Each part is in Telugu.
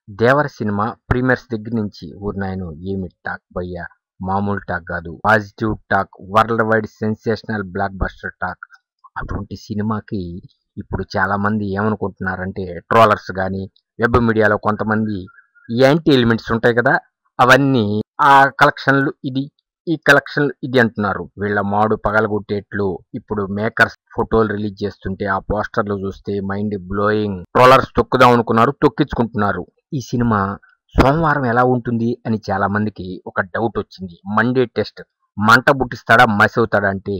దేవర సినిమా ప్రీమియర్స్ దగ్గర నుంచి ఊరినాయను ఏమి టాక్ భయ్యా, మామూలు టాక్ కాదు, positive talk, world wide sensational block buster talk. అటువంటి సినిమాకి ఇప్పుడు చాలా మంది ఏమనుకుంటున్నారంటే ట్రోలర్స్ కానీ వెబ్ మీడియాలో కొంతమంది యాంటీ ఎలిమెంట్స్ ఉంటాయి కదా, అవన్నీ ఆ కలెక్షన్లు ఇది, ఈ కలెక్షన్ ఇది అంటున్నారు. వీళ్ళ మాడు పగలగొట్టేట్లు ఇప్పుడు మేకర్స్ ఫోటోలు రిలీజ్ చేస్తుంటే ఆ పోస్టర్లు చూస్తే మైండ్ బ్లోయింగ్. ట్రోలర్స్ తొక్కుదాం అనుకున్నారు, తొక్కించుకుంటున్నారు. ఈ సినిమా సోమవారం ఎలా ఉంటుంది అని చాలా మందికి ఒక డౌట్ వచ్చింది. మండే టెస్ట్ మంట పుట్టిస్తాడా మసవుతాడా అంటే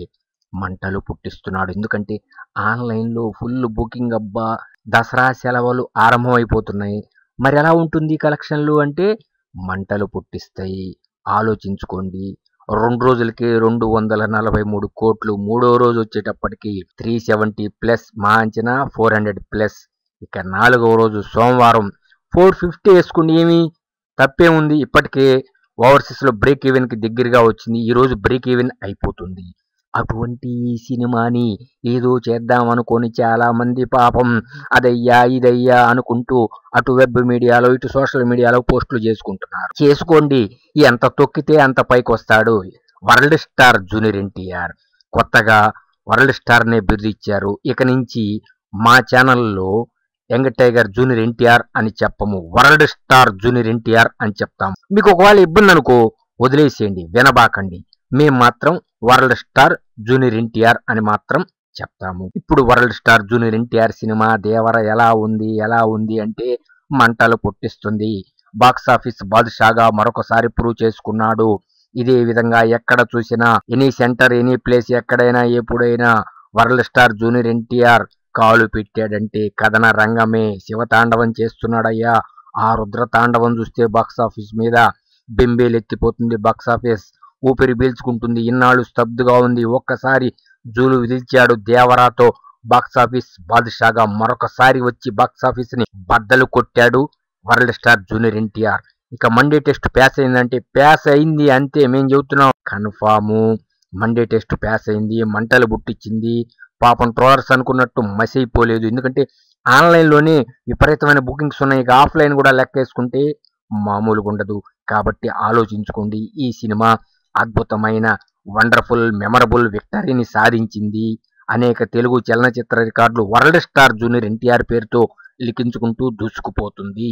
మంటలు పుట్టిస్తున్నాడు. ఎందుకంటే ఆన్లైన్లో ఫుల్ బుకింగ్, అబ్బా దసరా సెలవులు ఆరంభం అయిపోతున్నాయి. మరి ఎలా ఉంటుంది కలెక్షన్లు అంటే మంటలు పుట్టిస్తాయి. ఆలోచించుకోండి. 2 రోజులకి 243 కోట్లు, మూడో రోజు వచ్చేటప్పటికి 370+, మా అంచనా 400+. ఇక 4వ రోజు సోమవారం 450 వేసుకోండి, ఏమి తప్పే ఉంది. ఇప్పటికే ఓవర్సీస్లో బ్రేక్ ఈవెన్కి దగ్గరగా వచ్చింది. ఈరోజు బ్రేక్ ఈవెన్ అయిపోతుంది. అటువంటి సినిమాని ఏదో చేద్దాం అనుకొని చాలా మంది పాపం అదయ్యా ఇదయ్యా అనుకుంటూ అటు వెబ్ మీడియాలో ఇటు సోషల్ మీడియాలో పోస్టులు చేసుకుంటున్నారు. చేసుకోండి, ఎంత తొక్కితే అంత పైకి వస్తాడు. వరల్డ్ స్టార్ జూనియర్ ఎన్టీఆర్ కొత్తగా వరల్డ్ స్టార్నే బిరుదిచ్చారు. ఇక నుంచి మా ఛానల్లో యంగ్ టైగర్ జూనియర్ ఎన్టీఆర్ అని చెప్పము, వరల్డ్ స్టార్ జూనియర్ ఎన్టీఆర్ అని చెప్తాము. మీకు ఒకవేళ ఇబ్బంది అనుకో వదిలేసేయండి, వినబాకండి. మేము మాత్రం వరల్డ్ స్టార్ జూనియర్ ఎన్టీఆర్ అని మాత్రం చెప్తాము. ఇప్పుడు world star junior NTR cinema Devara ఎలా ఉంది అంటే మంటలు పుట్టిస్తుంది. బాక్సాఫీస్ బాదుషాగా మరొకసారి ప్రూవ్ చేసుకున్నాడు. ఇదే విధంగా ఎక్కడ చూసినా, ఎనీ సెంటర్ ఎనీ ప్లేస్, ఎక్కడైనా ఎప్పుడైనా వరల్డ్ స్టార్ జూనియర్ ఎన్టీఆర్ కాలు పెట్టాడంటే కథన రంగమే శివతాండవం చేస్తున్నాడయ్యా. ఆ రుద్రతాండవం చూస్తే బాక్సాఫీస్ మీద బెంబేలెత్తిపోతుంది. బాక్సాఫీస్ ఊపిరి పీల్చుకుంటుంది. ఇన్నాళ్ళు స్తబ్దుగా ఉంది. ఒక్కసారి జూలు విదిల్చాడు దేవరాతో. బాక్సాఫీస్ బాదుషాగా మరొకసారి వచ్చి బాక్సాఫీస్ ని బద్దలు కొట్టాడు వరల్డ్ స్టార్ జూనియర్ ఎన్టీఆర్. ఇక మండే టెస్ట్ ప్యాస్ అయిందంటే ప్యాస్ అయింది అంతే. మేము చెబుతున్నాం కన్ఫాము. మండే టెస్ట్ ప్యాస్ అయింది, మంటలు పుట్టించింది. పాపం ట్రోలర్స్ అనుకున్నట్టు మసైపోలేదు. ఎందుకంటే ఆన్లైన్లోనే విపరీతమైన బుకింగ్స్ ఉన్నాయి. ఇక ఆఫ్లైన్ కూడా లెక్కేసుకుంటే మామూలుగా ఉండదు. కాబట్టి ఆలోచించుకోండి. ఈ సినిమా అద్భుతమైన వండర్ఫుల్ మెమరబుల్ విక్టరీని సాధించింది. అనేక తెలుగు చలనచిత్ర రికార్డులు వరల్డ్ స్టార్ జూనియర్ ఎన్టీఆర్ పేరుతో లిఖించుకుంటూ దూసుకుపోతుంది.